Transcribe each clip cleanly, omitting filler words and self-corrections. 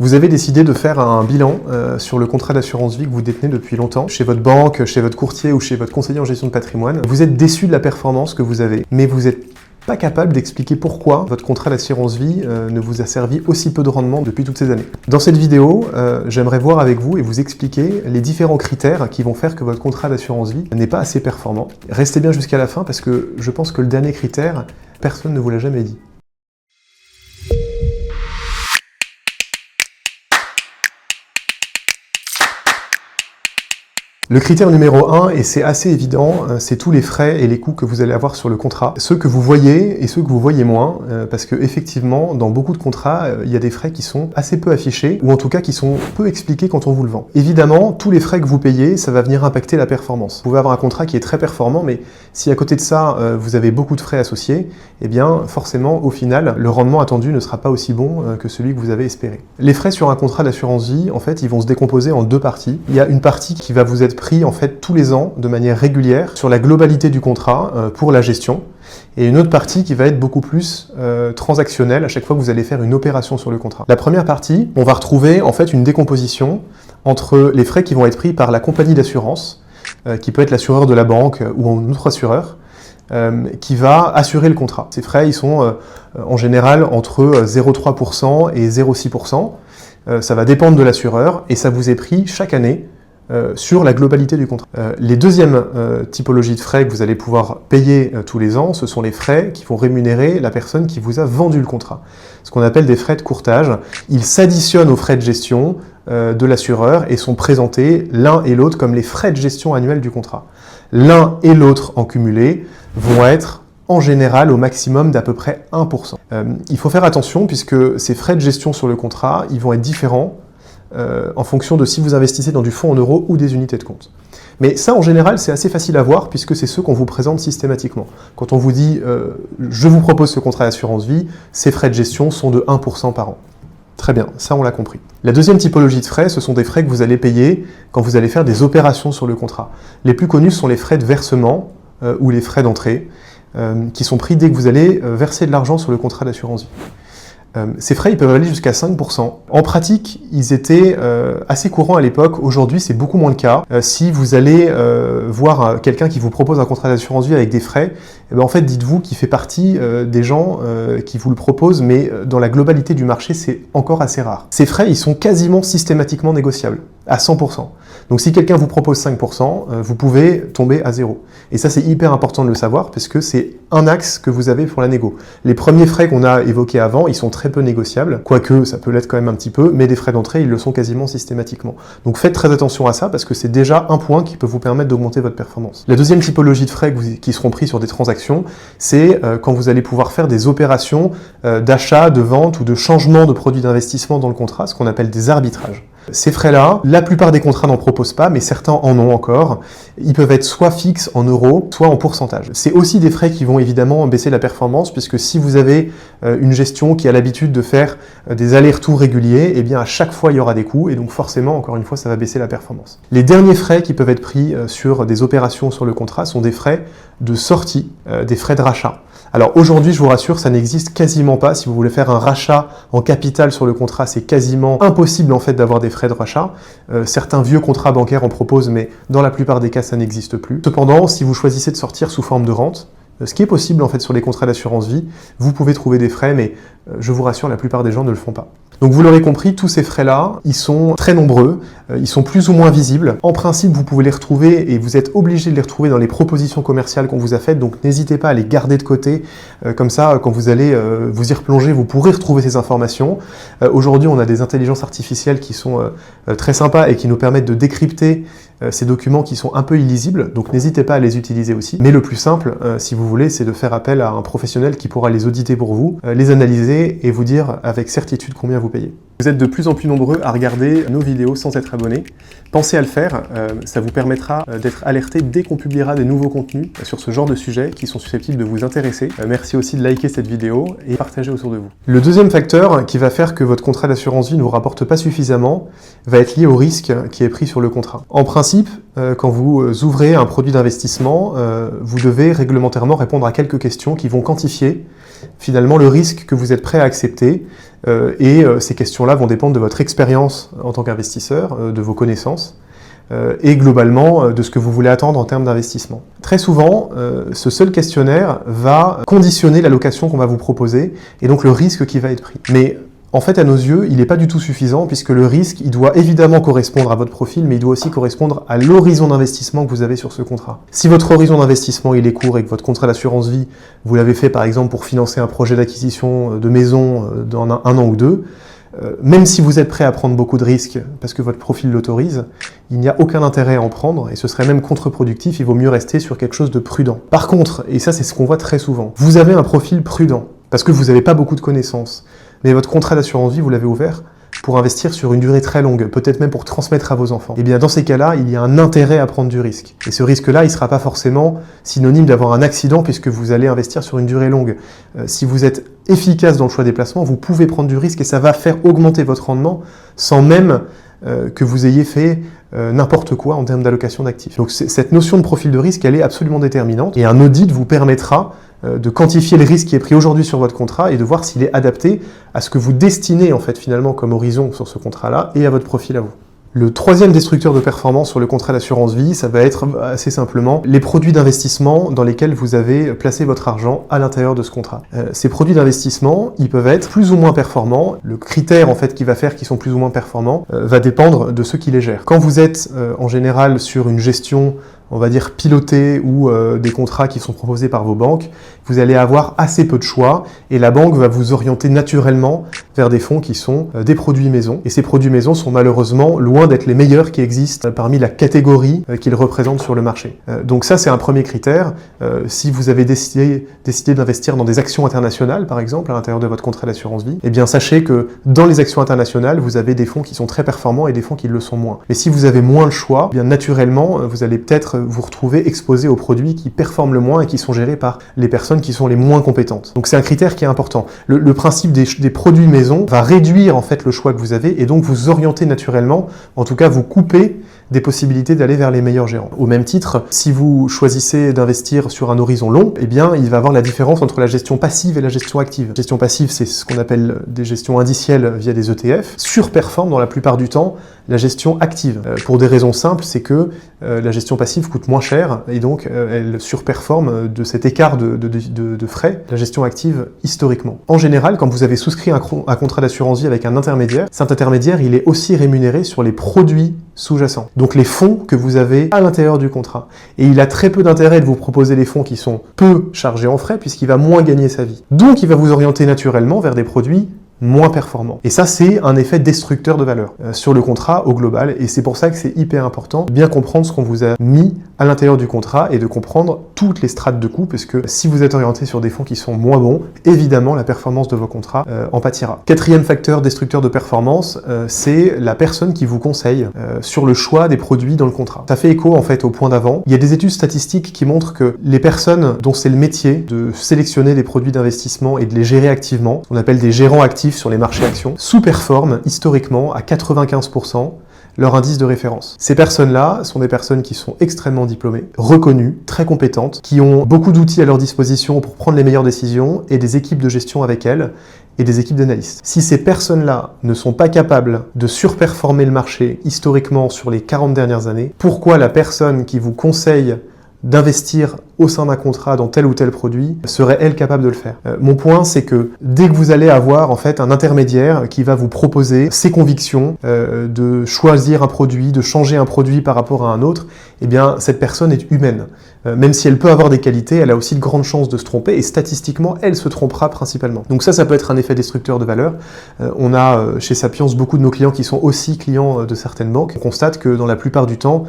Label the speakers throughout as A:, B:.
A: Vous avez décidé de faire un bilan sur le contrat d'assurance vie que vous détenez depuis longtemps, chez votre banque, chez votre courtier ou chez votre conseiller en gestion de patrimoine. Vous êtes déçu de la performance que vous avez, mais vous n'êtes pas capable d'expliquer pourquoi votre contrat d'assurance vie ne vous a servi aussi peu de rendement depuis toutes ces années. Dans cette vidéo, j'aimerais voir avec vous et vous expliquer les différents critères qui vont faire que votre contrat d'assurance vie n'est pas assez performant. Restez bien jusqu'à la fin parce que je pense que le dernier critère, personne ne vous l'a jamais dit. Le critère numéro 1, et c'est assez évident, c'est tous les frais et les coûts que vous allez avoir sur le contrat. Ceux que vous voyez et ceux que vous voyez moins, parce que effectivement, dans beaucoup de contrats, il y a des frais qui sont assez peu affichés, ou en tout cas qui sont peu expliqués quand on vous le vend. Évidemment, tous les frais que vous payez, ça va venir impacter la performance. Vous pouvez avoir un contrat qui est très performant, mais si à côté de ça, vous avez beaucoup de frais associés, eh bien forcément, au final, le rendement attendu ne sera pas aussi bon que celui que vous avez espéré. Les frais sur un contrat d'assurance vie, en fait, ils vont se décomposer en deux parties. Il y a une partie qui va vous être pris en fait tous les ans de manière régulière sur la globalité du contrat pour la gestion, et une autre partie qui va être beaucoup plus transactionnelle à chaque fois que vous allez faire une opération sur le contrat. La première partie, on va retrouver en fait une décomposition entre les frais qui vont être pris par la compagnie d'assurance, qui peut être l'assureur de la banque ou un autre assureur, qui va assurer le contrat. Ces frais, ils sont en général entre 0,3% et 0,6%. Ça va dépendre de l'assureur et ça vous est pris chaque année sur la globalité du contrat. Les deuxièmes typologies de frais que vous allez pouvoir payer tous les ans, ce sont les frais qui vont rémunérer la personne qui vous a vendu le contrat. Ce qu'on appelle des frais de courtage. Ils s'additionnent aux frais de gestion de l'assureur et sont présentés l'un et l'autre comme les frais de gestion annuels du contrat. L'un et l'autre en cumulé vont être en général au maximum d'à peu près 1%. Il faut faire attention puisque ces frais de gestion sur le contrat, ils vont être différents en fonction de si vous investissez dans du fonds en euros ou des unités de compte. Mais ça, en général, c'est assez facile à voir puisque c'est ceux qu'on vous présente systématiquement. Quand on vous dit « je vous propose ce contrat d'assurance vie », ces frais de gestion sont de 1% par an. Très bien, ça on l'a compris. La deuxième typologie de frais, ce sont des frais que vous allez payer quand vous allez faire des opérations sur le contrat. Les plus connus sont les frais de versement ou les frais d'entrée qui sont pris dès que vous allez verser de l'argent sur le contrat d'assurance vie. Ces frais, ils peuvent aller jusqu'à 5%. En pratique, ils étaient assez courants à l'époque. Aujourd'hui, c'est beaucoup moins le cas. Si vous allez voir quelqu'un qui vous propose un contrat d'assurance vie avec des frais, eh ben, en fait, dites-vous qu'il fait partie des gens qui vous le proposent, mais dans la globalité du marché, c'est encore assez rare. Ces frais, ils sont quasiment systématiquement négociables, à 100%. Donc si quelqu'un vous propose 5%, vous pouvez tomber à 0. Et ça, c'est hyper important de le savoir parce que c'est un axe que vous avez pour la négo. Les premiers frais qu'on a évoqués avant, ils sont très peu négociables, quoique ça peut l'être quand même un petit peu, mais les frais d'entrée, ils le sont quasiment systématiquement. Donc faites très attention à ça parce que c'est déjà un point qui peut vous permettre d'augmenter votre performance. La deuxième typologie de frais qui seront pris sur des transactions, c'est quand vous allez pouvoir faire des opérations d'achat, de vente ou de changement de produits d'investissement dans le contrat, ce qu'on appelle des arbitrages. Ces frais-là, la plupart des contrats n'en proposent pas, mais certains en ont encore. Ils peuvent être soit fixes en euros, soit en pourcentage. C'est aussi des frais qui vont évidemment baisser la performance, puisque si vous avez une gestion qui a l'habitude de faire des allers-retours réguliers, eh bien à chaque fois il y aura des coûts, et donc forcément, encore une fois, ça va baisser la performance. Les derniers frais qui peuvent être pris sur des opérations sur le contrat sont des frais de sortie, des frais de rachat. Alors aujourd'hui, je vous rassure, ça n'existe quasiment pas. Si vous voulez faire un rachat en capital sur le contrat, c'est quasiment impossible en fait d'avoir des frais de rachat. Certains vieux contrats bancaires en proposent, mais dans la plupart des cas, ça n'existe plus. Cependant, si vous choisissez de sortir sous forme de rente, ce qui est possible en fait sur les contrats d'assurance vie, vous pouvez trouver des frais, mais je vous rassure, la plupart des gens ne le font pas. Donc vous l'aurez compris, tous ces frais-là, ils sont très nombreux, ils sont plus ou moins visibles. En principe, vous pouvez les retrouver et vous êtes obligé de les retrouver dans les propositions commerciales qu'on vous a faites, donc n'hésitez pas à les garder de côté. Comme ça, quand vous allez vous y replonger, vous pourrez retrouver ces informations. Aujourd'hui, on a des intelligences artificielles qui sont très sympas et qui nous permettent de décrypter ces documents qui sont un peu illisibles, donc n'hésitez pas à les utiliser aussi. Mais le plus simple, si vous voulez, c'est de faire appel à un professionnel qui pourra les auditer pour vous, les analyser et vous dire avec certitude combien vous payez. Vous êtes de plus en plus nombreux à regarder nos vidéos sans être abonnés. Pensez à le faire, ça vous permettra d'être alerté dès qu'on publiera des nouveaux contenus sur ce genre de sujets qui sont susceptibles de vous intéresser. Merci aussi de liker cette vidéo et partager autour de vous. Le deuxième facteur qui va faire que votre contrat d'assurance vie ne vous rapporte pas suffisamment va être lié au risque qui est pris sur le contrat. En principe, principe, quand vous ouvrez un produit d'investissement, vous devez réglementairement répondre à quelques questions qui vont quantifier finalement le risque que vous êtes prêt à accepter. Et ces questions-là vont dépendre de votre expérience en tant qu'investisseur, de vos connaissances, et globalement de ce que vous voulez attendre en termes d'investissement. Très souvent, ce seul questionnaire va conditionner l'allocation qu'on va vous proposer et donc le risque qui va être pris. Mais en fait, à nos yeux, il n'est pas du tout suffisant puisque le risque, il doit évidemment correspondre à votre profil, mais il doit aussi correspondre à l'horizon d'investissement que vous avez sur ce contrat. Si votre horizon d'investissement il est court et que votre contrat d'assurance vie, vous l'avez fait par exemple pour financer un projet d'acquisition de maison dans un an ou deux, même si vous êtes prêt à prendre beaucoup de risques parce que votre profil l'autorise, il n'y a aucun intérêt à en prendre et ce serait même contre-productif, il vaut mieux rester sur quelque chose de prudent. Par contre, et ça c'est ce qu'on voit très souvent, vous avez un profil prudent parce que vous n'avez pas beaucoup de connaissances, mais votre contrat d'assurance vie, vous l'avez ouvert pour investir sur une durée très longue, peut-être même pour transmettre à vos enfants. Et bien dans ces cas-là, il y a un intérêt à prendre du risque. Et ce risque-là, il ne sera pas forcément synonyme d'avoir un accident puisque vous allez investir sur une durée longue. Si vous êtes efficace dans le choix des placements, vous pouvez prendre du risque et ça va faire augmenter votre rendement sans même que vous ayez fait n'importe quoi en termes d'allocation d'actifs. Donc cette notion de profil de risque, elle est absolument déterminante et un audit vous permettra de quantifier le risque qui est pris aujourd'hui sur votre contrat et de voir s'il est adapté à ce que vous destinez en fait finalement comme horizon sur ce contrat-là et à votre profil à vous. Le troisième destructeur de performance sur le contrat d'assurance vie, ça va être assez simplement les produits d'investissement dans lesquels vous avez placé votre argent à l'intérieur de ce contrat. Ces produits d'investissement, ils peuvent être plus ou moins performants. Le critère en fait qui va faire qu'ils sont plus ou moins performants va dépendre de ceux qui les gèrent. Quand vous êtes en général sur une gestion on va dire pilotée ou des contrats qui sont proposés par vos banques, vous allez avoir assez peu de choix et la banque va vous orienter naturellement vers des fonds qui sont des produits maison. Et ces produits maison sont malheureusement loin d'être les meilleurs qui existent parmi la catégorie qu'ils représentent sur le marché. Donc ça, c'est un premier critère. Si vous avez décidé d'investir dans des actions internationales, par exemple, à l'intérieur de votre contrat d'assurance vie, eh bien sachez que dans les actions internationales, vous avez des fonds qui sont très performants et des fonds qui le sont moins. Mais si vous avez moins le choix, eh bien naturellement, vous allez peut-être vous retrouver exposé aux produits qui performent le moins et qui sont gérés par les personnes qui sont les moins compétentes. Donc c'est un critère qui est important. Le principe des produits maison va réduire en fait le choix que vous avez et donc vous orienter naturellement, en tout cas vous couper des possibilités d'aller vers les meilleurs gérants. Au même titre, si vous choisissez d'investir sur un horizon long, eh bien, il va y avoir la différence entre la gestion passive et la gestion active. La gestion passive, c'est ce qu'on appelle des gestions indicielles via des ETF, surperforme dans la plupart du temps la gestion active. Pour des raisons simples, c'est que la gestion passive coûte moins cher et donc elle surperforme de cet écart de frais la gestion active historiquement. En général, quand vous avez souscrit un contrat d'assurance vie avec un intermédiaire, cet intermédiaire, il est aussi rémunéré sur les produits sous-jacents. Donc les fonds que vous avez à l'intérieur du contrat. Et il a très peu d'intérêt de vous proposer des fonds qui sont peu chargés en frais puisqu'il va moins gagner sa vie. Donc il va vous orienter naturellement vers des produits moins performants. Et ça, c'est un effet destructeur de valeur sur le contrat au global. Et c'est pour ça que c'est hyper important de bien comprendre ce qu'on vous a mis à l'intérieur du contrat et de comprendre toutes les strates de coûts, parce que si vous êtes orienté sur des fonds qui sont moins bons, évidemment, la performance de vos contrats en pâtira. Quatrième facteur destructeur de performance, c'est la personne qui vous conseille sur le choix des produits dans le contrat. Ça fait écho, en fait, au point d'avant. Il y a des études statistiques qui montrent que les personnes dont c'est le métier de sélectionner des produits d'investissement et de les gérer activement, on appelle des gérants actifs sur les marchés actions, sous-performent historiquement à 95% leur indice de référence. Ces personnes-là sont des personnes qui sont extrêmement diplômées, reconnues, très compétentes, qui ont beaucoup d'outils à leur disposition pour prendre les meilleures décisions et des équipes de gestion avec elles et des équipes d'analystes. Si ces personnes-là ne sont pas capables de surperformer le marché historiquement sur les 40 dernières années, pourquoi la personne qui vous conseille d'investir au sein d'un contrat dans tel ou tel produit, serait elle capable de le faire. Mon point, c'est que dès que vous allez avoir en fait un intermédiaire qui va vous proposer ses convictions, de choisir un produit, de changer un produit par rapport à un autre, eh bien cette personne est humaine. Même si elle peut avoir des qualités, elle a aussi de grandes chances de se tromper et statistiquement, elle se trompera principalement. Donc ça peut être un effet destructeur de valeur. On a chez Sapiens beaucoup de nos clients qui sont aussi clients de certaines banques. On constate que dans la plupart du temps,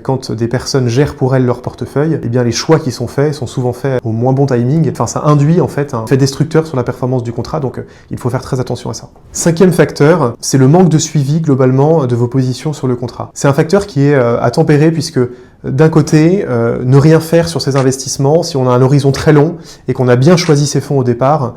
A: quand des personnes gèrent pour elles leur portefeuille, eh bien les choix qui sont faits sont souvent faits au moins bon timing. Enfin, ça induit en fait un effet destructeur sur la performance du contrat, donc il faut faire très attention à ça. Cinquième facteur, c'est le manque de suivi globalement de vos positions sur le contrat. C'est un facteur qui est à tempérer puisque d'un côté, ne rien faire sur ces investissements, si on a un horizon très long et qu'on a bien choisi ses fonds au départ,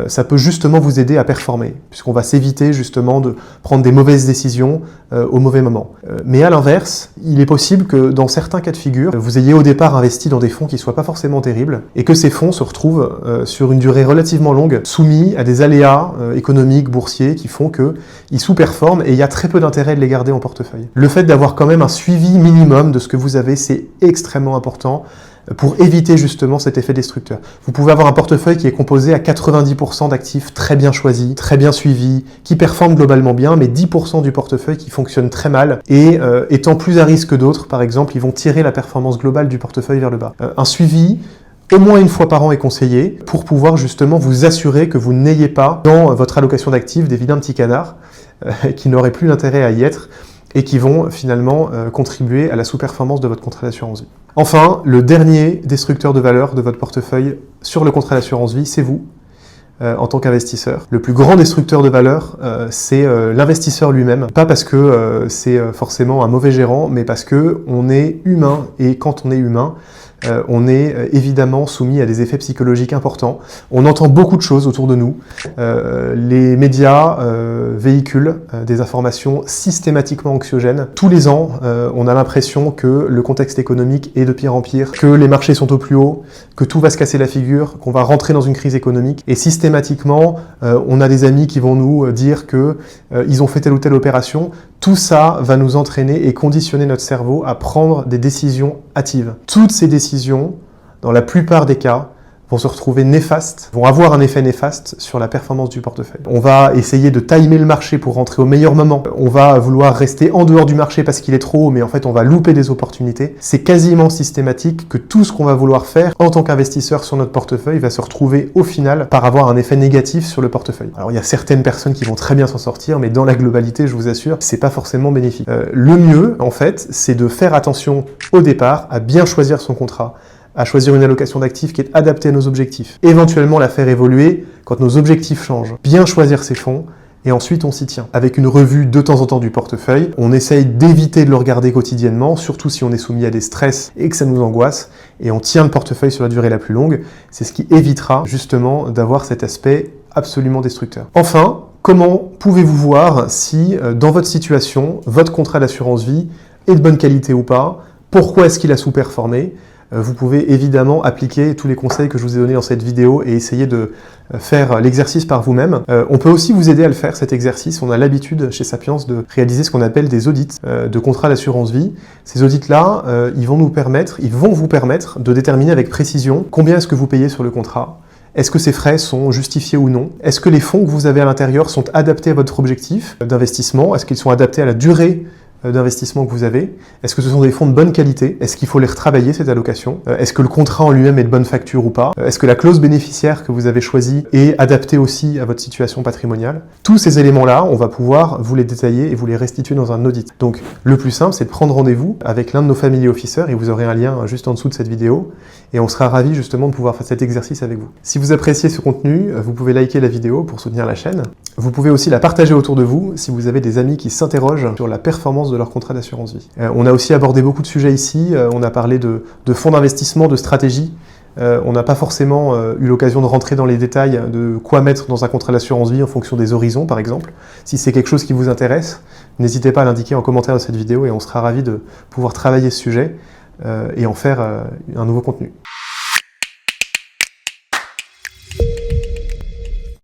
A: ça peut justement vous aider à performer, puisqu'on va s'éviter justement de prendre des mauvaises décisions au mauvais moment. Mais à l'inverse, il est possible que dans certains cas de figure, vous ayez au départ investi dans des fonds qui ne soient pas forcément terribles, et que ces fonds se retrouvent sur une durée relativement longue, soumis à des aléas économiques, boursiers, qui font qu'ils sous-performent, et il y a très peu d'intérêt de les garder en portefeuille. Le fait d'avoir quand même un suivi minimum de ce que vous avez, c'est extrêmement important pour éviter justement cet effet destructeur. Vous pouvez avoir un portefeuille qui est composé à 90% d'actifs très bien choisis, très bien suivis, qui performent globalement bien, mais 10% du portefeuille qui fonctionne très mal et étant plus à risque que d'autres, par exemple, ils vont tirer la performance globale du portefeuille vers le bas. Un suivi au moins une fois par an est conseillé pour pouvoir justement vous assurer que vous n'ayez pas dans votre allocation d'actifs des vilains petits canards qui n'auraient plus l'intérêt à y être et qui vont finalement contribuer à la sous-performance de votre contrat d'assurance vie. Enfin, le dernier destructeur de valeur de votre portefeuille sur le contrat d'assurance vie, c'est vous, en tant qu'investisseur. Le plus grand destructeur de valeur, c'est l'investisseur lui-même. Pas parce que c'est forcément un mauvais gérant, mais parce que on est humain, et quand on est humain, on est évidemment soumis à des effets psychologiques importants. On entend beaucoup de choses autour de nous. Les médias véhiculent des informations systématiquement anxiogènes. Tous les ans, on a l'impression que le contexte économique est de pire en pire, que les marchés sont au plus haut, que tout va se casser la figure, qu'on va rentrer dans une crise économique. Et systématiquement, on a des amis qui vont nous dire que ils ont fait telle ou telle opération. Tout ça va nous entraîner et conditionner notre cerveau à prendre des décisions hâtives. Toutes ces décisions, dans la plupart des cas, vont se retrouver néfastes, vont avoir un effet néfaste sur la performance du portefeuille. On va essayer de timer le marché pour rentrer au meilleur moment. On va vouloir rester en dehors du marché parce qu'il est trop haut, mais en fait on va louper des opportunités. C'est quasiment systématique que tout ce qu'on va vouloir faire en tant qu'investisseur sur notre portefeuille va se retrouver au final par avoir un effet négatif sur le portefeuille. Alors il y a certaines personnes qui vont très bien s'en sortir, mais dans la globalité, je vous assure, c'est pas forcément bénéfique. Le mieux, en fait, c'est de faire attention au départ à bien choisir son contrat, à choisir une allocation d'actifs qui est adaptée à nos objectifs. Éventuellement la faire évoluer quand nos objectifs changent. Bien choisir ses fonds et ensuite on s'y tient. Avec une revue de temps en temps du portefeuille, on essaye d'éviter de le regarder quotidiennement, surtout si on est soumis à des stress et que ça nous angoisse, et on tient le portefeuille sur la durée la plus longue. C'est ce qui évitera justement d'avoir cet aspect absolument destructeur. Enfin, comment pouvez-vous voir si dans votre situation, votre contrat d'assurance vie est de bonne qualité ou pas? Pourquoi est-ce qu'il a sous-performé? Vous pouvez évidemment appliquer tous les conseils que je vous ai donnés dans cette vidéo et essayer de faire l'exercice par vous-même. On peut aussi vous aider à le faire, cet exercice. On a l'habitude chez Sapiens de réaliser ce qu'on appelle des audits de contrats d'assurance vie. Ces audits-là, ils vont vous permettre de déterminer avec précision combien est-ce que vous payez sur le contrat. Est-ce que ces frais sont justifiés ou non? Est-ce que les fonds que vous avez à l'intérieur sont adaptés à votre objectif d'investissement? Est-ce qu'ils sont adaptés à la durée d'investissement que vous avez? Est-ce que ce sont des fonds de bonne qualité? Est-ce qu'il faut les retravailler, cette allocation? Est-ce que le contrat en lui-même est de bonne facture ou pas? Est-ce que la clause bénéficiaire que vous avez choisie est adaptée aussi à votre situation patrimoniale? Tous ces éléments-là, on va pouvoir vous les détailler et vous les restituer dans un audit. Donc, le plus simple, c'est de prendre rendez-vous avec l'un de nos family officers, et vous aurez un lien juste en dessous de cette vidéo, et on sera ravis justement de pouvoir faire cet exercice avec vous. Si vous appréciez ce contenu, vous pouvez liker la vidéo pour soutenir la chaîne. Vous pouvez aussi la partager autour de vous si vous avez des amis qui s'interrogent sur la performance de leur contrat d'assurance vie. On a aussi abordé beaucoup de sujets ici. On a parlé de fonds d'investissement, de stratégie. On n'a pas forcément eu l'occasion de rentrer dans les détails de quoi mettre dans un contrat d'assurance vie en fonction des horizons, par exemple. Si c'est quelque chose qui vous intéresse, n'hésitez pas à l'indiquer en commentaire de cette vidéo et on sera ravis de pouvoir travailler ce sujet et en faire un nouveau contenu.